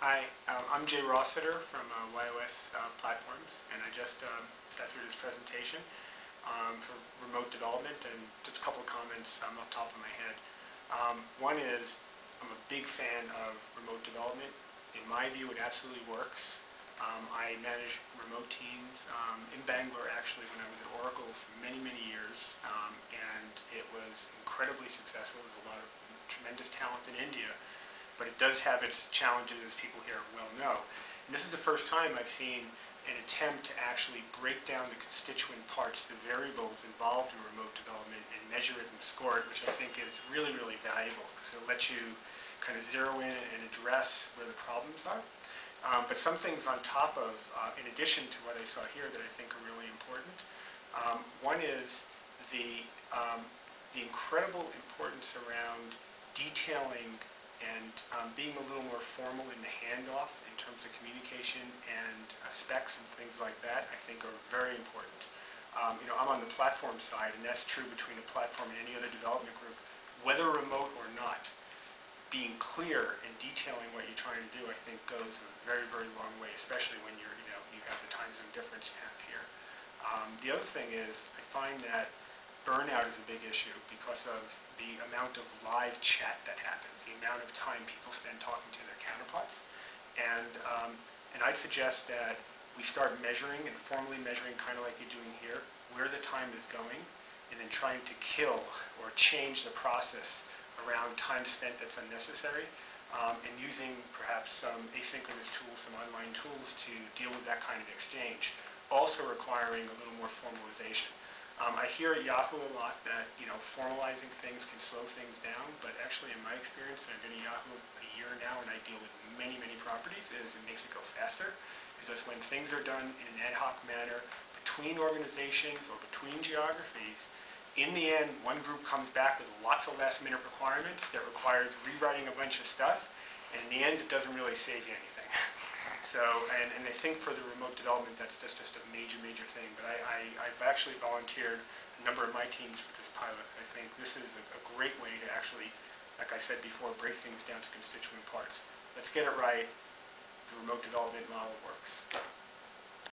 Hi, I'm Jay Rossiter from YOS Platforms, and I just sat through this presentation for remote development, and just a couple of comments off the top of my head. One is, I'm a big fan of remote development. In my view, it absolutely works. I managed remote teams in Bangalore, actually, when I was at Oracle for many, many years, and it was incredibly successful. There's a lot of tremendous talent in India, but it does have its challenges, as people here well know. And this is the first time I've seen an attempt to actually break down the constituent parts, the variables involved in remote development, and measure it and score it, which I think is really, really valuable, because it lets you kind of zero in and address where the problems are. But some things on top of, in addition to what I saw here, that I think are really important. One is the incredible importance around detailing and being a little more formal in the handoff in terms of communication and specs and things like that, I think are very important. I'm on the platform side, and that's true between a platform and any other development group, whether remote or not. Being clear and detailing what you're trying to do, I think, goes a very, very long way, especially when you have the time zone difference you have here. The other thing is, I find that burnout is a big issue because of the amount of live chat that happens, the amount of time people spend talking to their counterparts. And I'd suggest that we start measuring and formally measuring, kind of like you're doing here, where the time is going, and then trying to kill or change the process around time spent that's unnecessary, and using perhaps some asynchronous tools, some online tools to deal with that kind of exchange, also requiring a little more formalization. I hear at Yahoo a lot that formalizing things can slow things down, but actually in my experience, and I've been at Yahoo a year now and I deal with many, many properties, is it makes it go faster, because when things are done in an ad hoc manner between organizations or between geographies, in the end, one group comes back with lots of last-minute requirements that requires rewriting a bunch of stuff, and in the end, it doesn't really save you anything. So, and I think for the remote development, that's just a major, major thing. But I've actually volunteered a number of my teams for this pilot. I think this is a great way to actually, like I said before, break things down to constituent parts. Let's get it right. The remote development model works.